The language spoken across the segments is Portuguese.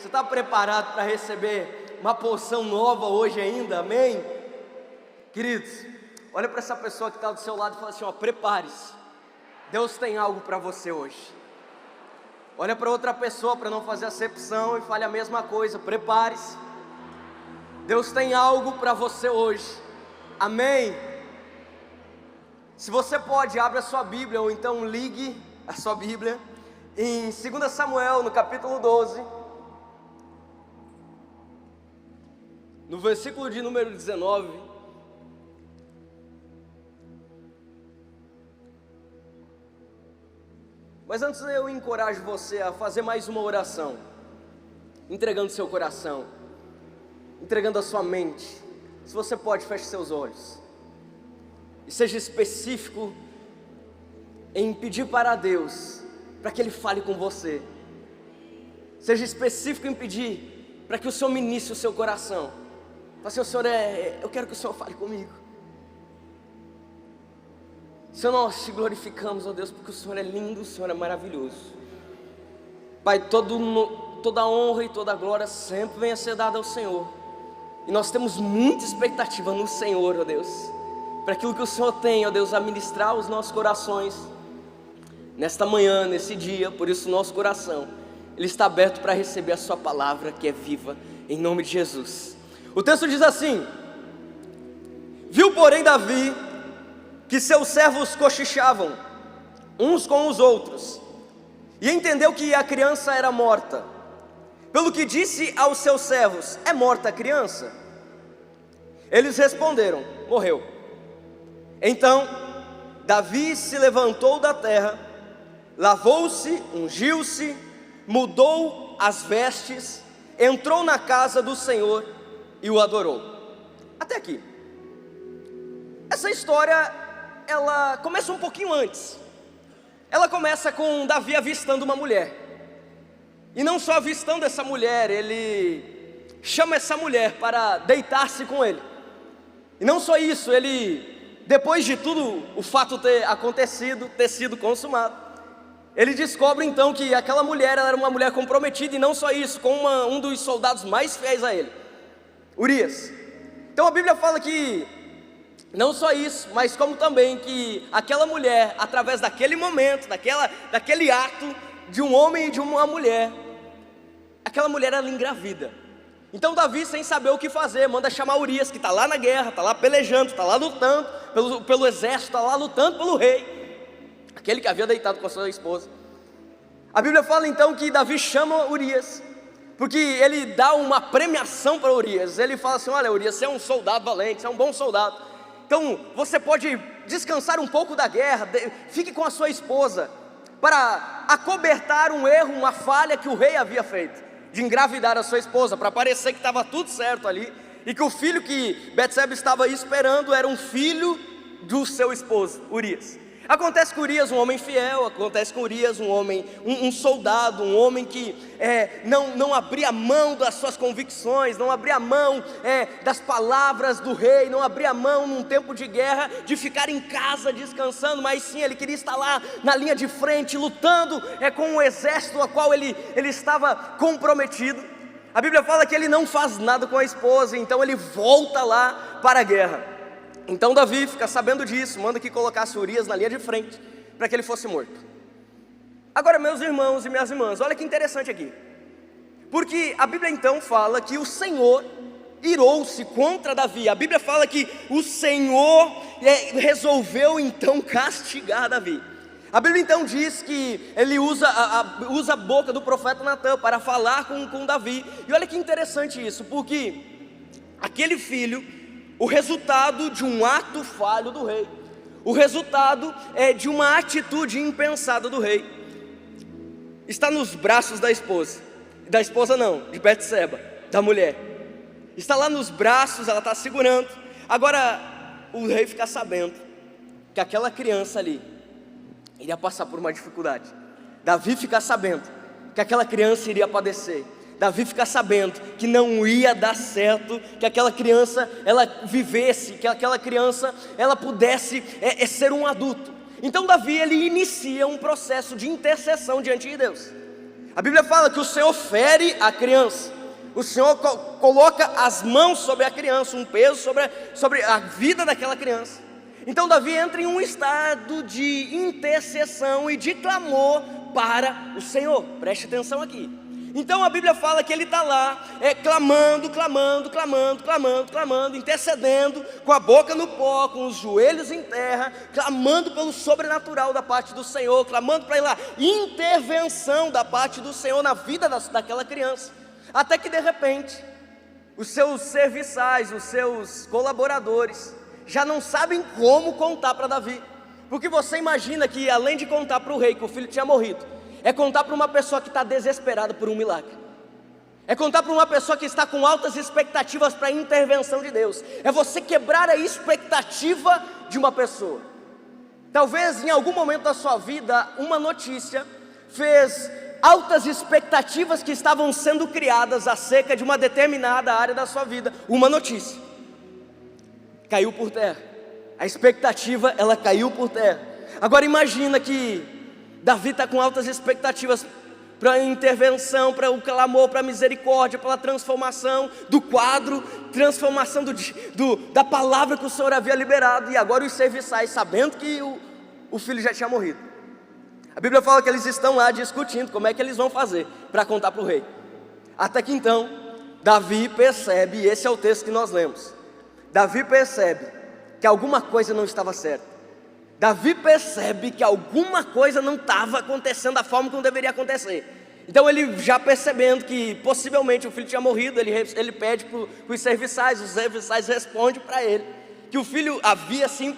Você está preparado para receber uma porção nova hoje ainda? Amém? Queridos, olha para essa pessoa que está do seu lado e fala assim: ó, prepare-se, Deus tem algo para você hoje. Olha para outra pessoa para não fazer acepção e fale a mesma coisa: prepare-se, Deus tem algo para você hoje. Amém? Se você pode, abra a sua Bíblia, ou então ligue a sua Bíblia em 2 Samuel, no capítulo 12, no versículo de número 19. Mas antes eu encorajo você a fazer mais uma oração, entregando seu coração, entregando a sua mente. Se você pode, feche seus olhos e seja específico em pedir para Deus, para que Ele fale com você. Seja específico em pedir para que o Senhor ministre o seu coração. Fala assim: o Senhor eu quero que o Senhor fale comigo. Senhor, nós te glorificamos, ó Deus, porque o Senhor é lindo, o Senhor é maravilhoso. Pai, toda honra e toda glória sempre venha a ser dada ao Senhor. E nós temos muita expectativa no Senhor, ó Deus, para aquilo que o Senhor tem, ó Deus, a ministrar os nossos corações nesta manhã, nesse dia. Por isso nosso coração, ele está aberto para receber a sua palavra, que é viva, em nome de Jesus. O texto diz assim: viu porém Davi que seus servos cochichavam uns com os outros, e entendeu que a criança era morta. Pelo que disse aos seus servos: é morta a criança? Eles responderam: morreu. Então Davi se levantou da terra, lavou-se, ungiu-se, mudou as vestes, entrou na casa do Senhor e o adorou. Até aqui. Essa história, ela começa um pouquinho antes. Ela começa com Davi avistando uma mulher. E não só avistando essa mulher, ele chama essa mulher para deitar-se com ele. E não só isso, ele, depois de tudo o fato ter acontecido, ter sido consumado, ele descobre então que aquela mulher, ela era uma mulher comprometida. E não só isso, com um dos soldados mais fiéis a ele, Urias. Então a Bíblia fala que não só isso, mas como também que aquela mulher, através daquele momento, daquele ato de um homem e de uma mulher, aquela mulher era engravida. Então Davi, sem saber o que fazer, manda chamar Urias, que está lá na guerra, está lá pelejando, está lá lutando pelo exército, está lá lutando pelo rei, aquele que havia deitado com a sua esposa. A Bíblia fala então que Davi chama Urias, porque ele dá uma premiação para Urias. Ele fala assim: olha Urias, você é um soldado valente, você é um bom soldado, então você pode descansar um pouco da guerra, fique com a sua esposa, para acobertar um erro, uma falha que o rei havia feito, de engravidar a sua esposa, para parecer que estava tudo certo ali, e que o filho que Betseba estava esperando era um filho do seu esposo, Urias. Acontece com Urias um homem fiel, acontece com Urias um homem, um soldado, um homem que não abria mão das suas convicções, não abria mão das palavras do rei, não abria mão num tempo de guerra de ficar em casa descansando, mas sim, ele queria estar lá na linha de frente, lutando com o exército a qual ele estava comprometido. A Bíblia fala que ele não faz nada com a esposa, então ele volta lá para a guerra. Então Davi fica sabendo disso, manda que colocasse Urias na linha de frente, para que ele fosse morto. Agora, meus irmãos e minhas irmãs, olha que interessante aqui, porque a Bíblia então fala que o Senhor irou-se contra Davi. A Bíblia fala que o Senhor resolveu então castigar Davi. A Bíblia então diz que ele usa a boca do profeta Natã para falar com Davi. E olha que interessante isso, porque aquele filho, o resultado de um ato falho do rei, o resultado de uma atitude impensada do rei, está nos braços da esposa não, de Betseba, da mulher. Está lá nos braços, ela está segurando. Agora o rei fica sabendo que aquela criança ali iria passar por uma dificuldade. Davi fica sabendo que aquela criança iria padecer. Davi fica sabendo que não ia dar certo, que aquela criança ela vivesse, que aquela criança ela pudesse ser um adulto. Então Davi ele inicia um processo de intercessão diante de Deus. A Bíblia fala que o Senhor fere a criança. O Senhor coloca as mãos sobre a criança, um peso sobre a vida daquela criança. Então Davi entra em um estado de intercessão e de clamor para o Senhor. Preste atenção aqui. Então a Bíblia fala que ele está lá, clamando, intercedendo, com a boca no pó, com os joelhos em terra, clamando pelo sobrenatural da parte do Senhor, clamando para ir lá, intervenção da parte do Senhor na vida daquela criança. Até que de repente, os seus serviçais, os seus colaboradores, já não sabem como contar para Davi. Porque você imagina que além de contar para o rei que o filho tinha morrido, é contar para uma pessoa que está desesperada por um milagre, é contar para uma pessoa que está com altas expectativas para a intervenção de Deus, é você quebrar a expectativa de uma pessoa. Talvez em algum momento da sua vida, uma notícia fez altas expectativas que estavam sendo criadas acerca de uma determinada área da sua vida. Uma notícia caiu por terra, a expectativa ela caiu por terra. Agora imagina que Davi está com altas expectativas para a intervenção, para o clamor, para a misericórdia, pela transformação do quadro, transformação da palavra que o Senhor havia liberado. E agora os serviçais, sabendo que o filho já tinha morrido, a Bíblia fala que eles estão lá discutindo como é que eles vão fazer para contar para o rei. Até que então Davi percebe, e esse é o texto que nós lemos, Davi percebe que alguma coisa não estava certa. Davi percebe que alguma coisa não estava acontecendo da forma como deveria acontecer. Então ele, já percebendo que possivelmente o filho tinha morrido, ele pede para os serviçais respondem para ele que o filho havia sim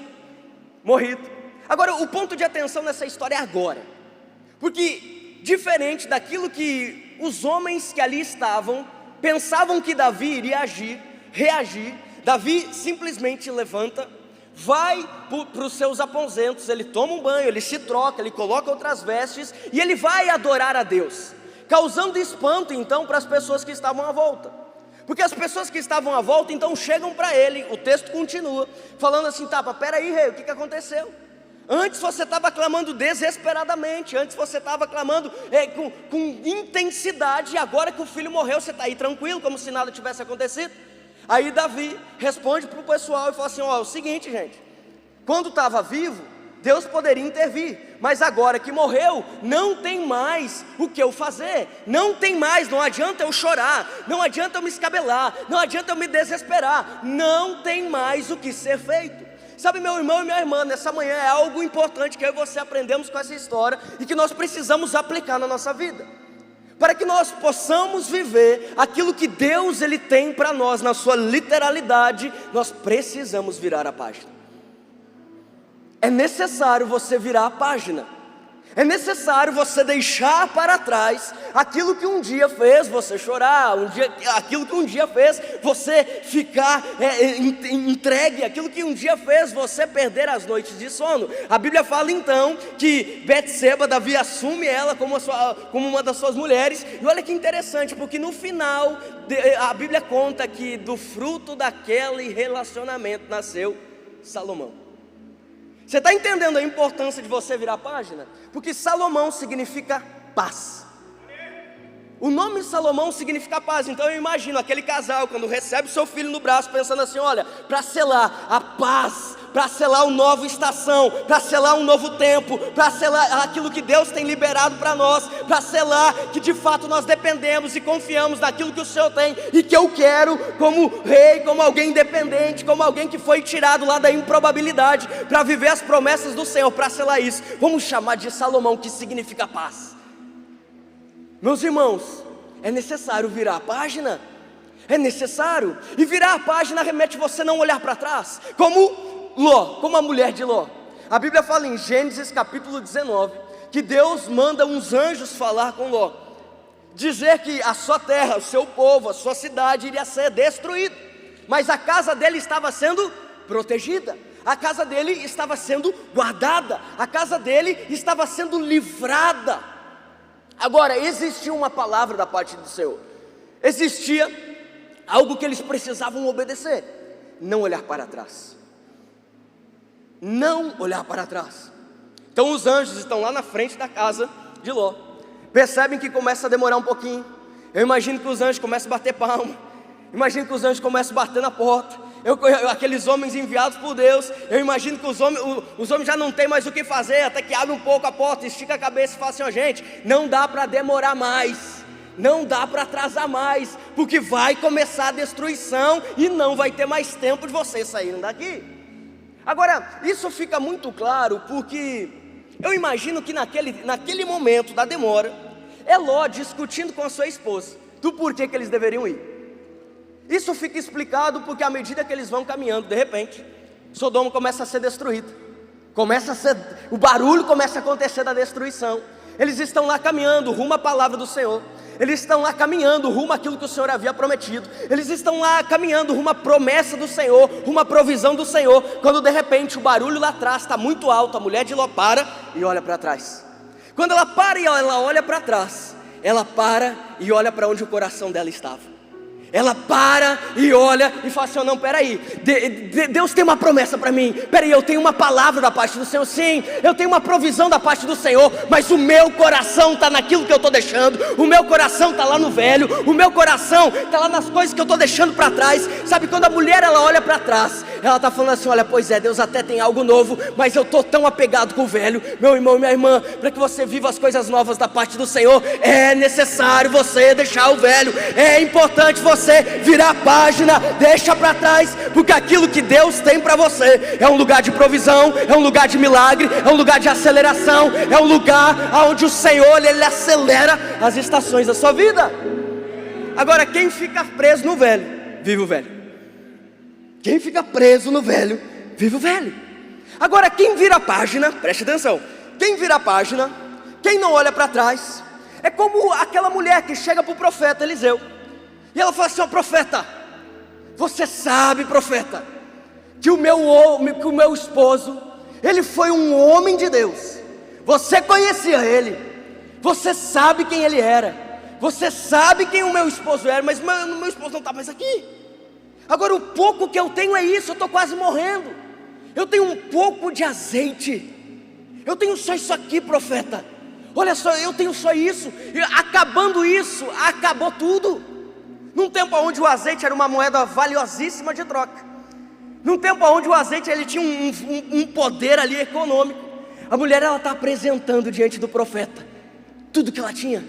morrido. Agora o ponto de atenção nessa história é agora, porque diferente daquilo que os homens que ali estavam pensavam que Davi iria reagir, Davi simplesmente levanta, vai para os seus aposentos, ele toma um banho, ele se troca, ele coloca outras vestes e ele vai adorar a Deus, causando espanto então para as pessoas que estavam à volta. Porque as pessoas que estavam à volta então chegam para ele, o texto continua falando assim: tá, peraí rei, o que aconteceu? Antes você estava clamando desesperadamente, antes você estava clamando com intensidade, e agora que o filho morreu você está aí tranquilo, como se nada tivesse acontecido? Aí Davi responde para o pessoal e fala assim: ó, é o seguinte gente, quando estava vivo, Deus poderia intervir, mas agora que morreu, não tem mais o que eu fazer, não tem mais, não adianta eu chorar, não adianta eu me escabelar, não adianta eu me desesperar, não tem mais o que ser feito. Sabe, meu irmão e minha irmã, nessa manhã é algo importante que eu e você aprendemos com essa história e que nós precisamos aplicar na nossa vida, para que nós possamos viver aquilo que Deus ele tem para nós na sua literalidade. Nós precisamos virar a página. É necessário você virar a página. É necessário você deixar para trás aquilo que um dia fez você chorar, aquilo que um dia fez você ficar entregue, aquilo que um dia fez você perder as noites de sono. A Bíblia fala então que Betseba, Davi assume ela como uma das suas mulheres. E olha que interessante, porque no final a Bíblia conta que do fruto daquele relacionamento nasceu Salomão. Você está entendendo a importância de você virar a página? Porque Salomão significa paz. O nome Salomão significa paz. Então eu imagino aquele casal quando recebe o seu filho no braço, pensando assim: olha, para selar a paz, para selar uma nova estação, para selar um novo tempo, para selar aquilo que Deus tem liberado para nós, para selar que de fato nós dependemos e confiamos naquilo que o Senhor tem e que eu quero como rei, como alguém independente, como alguém que foi tirado lá da improbabilidade para viver as promessas do Senhor. Para selar isso, vamos chamar de Salomão, que significa paz. Meus irmãos, é necessário virar a página, é necessário, e virar a página remete você não olhar para trás, como a mulher de Ló. A Bíblia fala em Gênesis capítulo 19, que Deus manda uns anjos falar com Ló, dizer que a sua terra, o seu povo, a sua cidade iria ser destruída, mas a casa dele estava sendo protegida, a casa dele estava sendo guardada, a casa dele estava sendo livrada. Agora, existia uma palavra da parte do Senhor, existia algo que eles precisavam obedecer: não olhar para trás. Não olhar para trás. Então os anjos estão lá na frente da casa de Ló, percebem que começa a demorar um pouquinho. Eu imagino que os anjos começam a bater palma, imagino que os anjos começam a bater na porta. Aqueles homens enviados por Deus, eu imagino que os homens já não tem mais o que fazer, até que abre um pouco a porta, estica a cabeça e fala assim: ó, gente, não dá para demorar mais, não dá para atrasar mais, porque vai começar a destruição e não vai ter mais tempo de vocês saírem daqui. Agora, isso fica muito claro porque eu imagino que naquele momento da demora, é Ló discutindo com a sua esposa do porquê que eles deveriam ir. Isso fica explicado porque à medida que eles vão caminhando, de repente, Sodoma começa a ser destruída. O barulho começa a acontecer da destruição. Eles estão lá caminhando rumo à palavra do Senhor. Eles estão lá caminhando rumo àquilo que o Senhor havia prometido. Eles estão lá caminhando rumo à promessa do Senhor, rumo à provisão do Senhor. Quando de repente o barulho lá atrás está muito alto, a mulher de Ló para e olha para trás. Quando ela para e ela olha para trás, ela para e olha para onde o coração dela estava. Ela para e olha e fala assim: oh, não, peraí, Deus tem uma promessa para mim, peraí, eu tenho uma palavra da parte do Senhor, sim, eu tenho uma provisão da parte do Senhor, mas o meu coração está naquilo que eu estou deixando, o meu coração está lá no velho, o meu coração está lá nas coisas que eu estou deixando para trás. Sabe, quando a mulher ela olha para trás, ela está falando assim: olha, pois é, Deus até tem algo novo, mas eu estou tão apegado com o velho. Meu irmão e minha irmã, para que você viva as coisas novas da parte do Senhor, é necessário você deixar o velho, é importante você virar a página, deixa para trás, porque aquilo que Deus tem para você é um lugar de provisão, é um lugar de milagre, é um lugar de aceleração, é um lugar onde o Senhor ele acelera as estações da sua vida. Agora, quem fica preso no velho, vive o velho. Quem fica preso no velho, vive o velho. Agora, quem vira a página, preste atenção, quem vira a página, quem não olha para trás, é como aquela mulher que chega para o profeta Eliseu e ela fala assim: ó, profeta, você sabe, profeta, que o meu esposo, ele foi um homem de Deus. Você conhecia ele, você sabe quem ele era, você sabe quem o meu esposo era, mas meu esposo não está mais aqui. Agora o pouco que eu tenho é isso, eu estou quase morrendo. Eu tenho um pouco de azeite, eu tenho só isso aqui, profeta. Olha só, eu tenho só isso. E acabando isso, acabou tudo. Num tempo onde o azeite era uma moeda valiosíssima de troca, num tempo onde o azeite ele tinha um poder ali econômico, a mulher ela está apresentando diante do profeta tudo que ela tinha.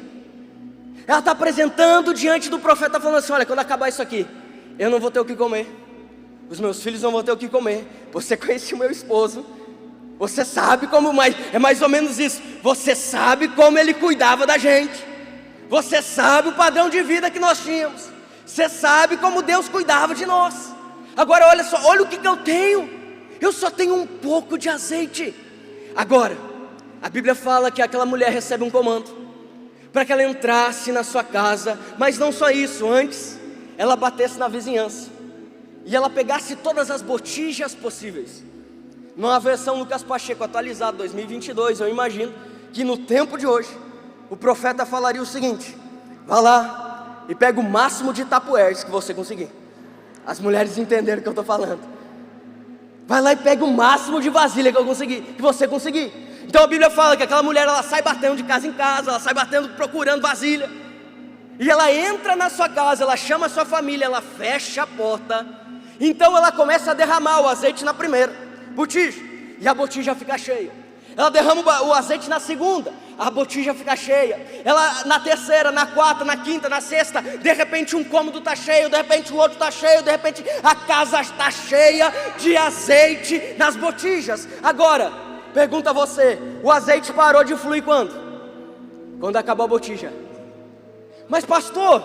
Ela está apresentando diante do profeta, falando assim: olha, quando acabar isso aqui, eu não vou ter o que comer, os meus filhos não vão ter o que comer. Você conhecia o meu esposo, você sabe como, é mais ou menos isso. Você sabe como ele cuidava da gente, você sabe o padrão de vida que nós tínhamos, você sabe como Deus cuidava de nós. Agora olha só, olha o que eu tenho. Eu só tenho um pouco de azeite. Agora, a Bíblia fala que aquela mulher recebe um comando para que ela entrasse na sua casa. Mas não só isso, antes ela batesse na vizinhança e ela pegasse todas as botijas possíveis. Numa versão Lucas Pacheco atualizada 2022, eu imagino que no tempo de hoje o profeta falaria o seguinte: vá lá e pega o máximo de tapuéres que você conseguir. As mulheres entenderam o que eu estou falando. Vai lá e pega o máximo de vasilha que você conseguir. Então a Bíblia fala que aquela mulher ela sai batendo de casa em casa, ela sai batendo procurando vasilha, e ela entra na sua casa, ela chama a sua família, ela fecha a porta. Então ela começa a derramar o azeite na primeira botija, e a botija fica cheia. Ela derrama o azeite na segunda, a botija fica cheia. Ela na terceira, na quarta, na quinta, na sexta, de repente um cômodo está cheio, de repente o outro está cheio, de repente a casa está cheia de azeite nas botijas. Agora, pergunta a você, o azeite parou de fluir quando? Quando acabou a botija. Mas pastor,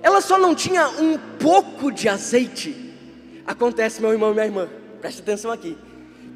ela só não tinha um pouco de azeite. Acontece, meu irmão e minha irmã, preste atenção aqui.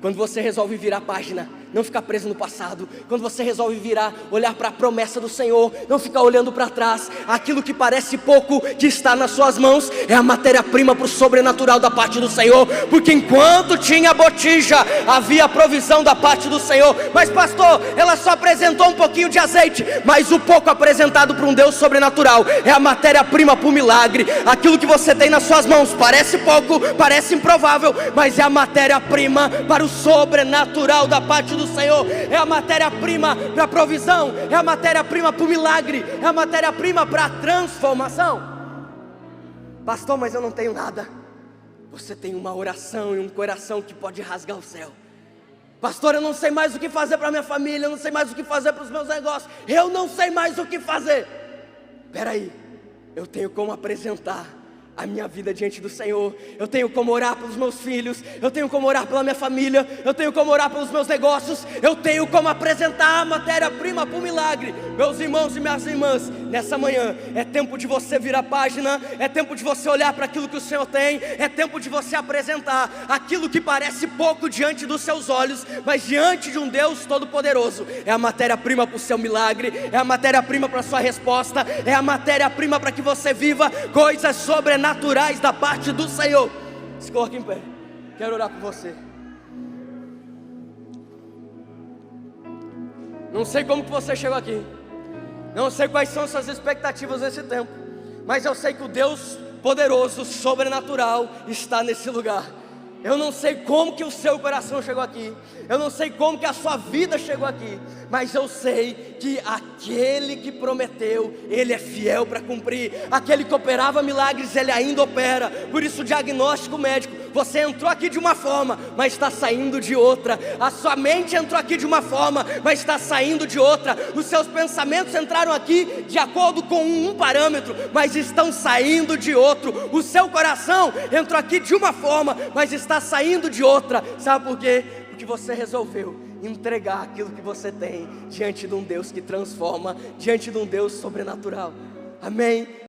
Quando você resolve virar a página, não ficar preso no passado. Quando você resolve virar, olhar para a promessa do Senhor, não ficar olhando para trás. Aquilo que parece pouco, que está nas suas mãos, é a matéria-prima para o sobrenatural da parte do Senhor. Porque enquanto tinha a botija, havia a provisão da parte do Senhor. Mas pastor, ela só apresentou um pouquinho de azeite, mas o pouco apresentado para um Deus sobrenatural é a matéria-prima para o milagre. Aquilo que você tem nas suas mãos parece pouco, parece improvável, mas é a matéria-prima para o sobrenatural da parte do Senhor é a matéria-prima para a provisão, é a matéria-prima para o milagre, é a matéria-prima para a transformação. Pastor, mas eu não tenho nada. Você tem uma oração e um coração que pode rasgar o céu. Pastor, eu não sei mais o que fazer para minha família, eu não sei mais o que fazer para os meus negócios, eu não sei mais o que fazer. Espera aí, eu tenho como apresentar a minha vida diante do Senhor, eu tenho como orar pelos meus filhos, eu tenho como orar pela minha família, eu tenho como orar pelos meus negócios, eu tenho como apresentar a matéria-prima para o milagre. Meus irmãos e minhas irmãs, nessa manhã é tempo de você virar a página, é tempo de você olhar para aquilo que o Senhor tem, é tempo de você apresentar aquilo que parece pouco diante dos seus olhos, mas diante de um Deus todo-poderoso, é a matéria-prima para o seu milagre, é a matéria-prima para a sua resposta, é a matéria-prima para que você viva coisas sobrenaturais da parte do Senhor. Se coloque em pé, quero orar por você. Não sei como que você chegou aqui, não sei quais são suas expectativas nesse tempo, mas eu sei que o Deus poderoso, sobrenatural está nesse lugar. Eu não sei como que o seu coração chegou aqui, eu não sei como que a sua vida chegou aqui, mas eu sei que aquele que prometeu, Ele é fiel para cumprir. Aquele que operava milagres, Ele ainda opera. Por isso o diagnóstico médico, você entrou aqui de uma forma, mas está saindo de outra. A sua mente entrou aqui de uma forma, mas está saindo de outra. Os seus pensamentos entraram aqui de acordo com um parâmetro, mas estão saindo de outro. O seu coração entrou aqui de uma forma, mas está saindo de outra. Sabe por quê? Porque você resolveu entregar aquilo que você tem diante de um Deus que transforma, diante de um Deus sobrenatural. Amém?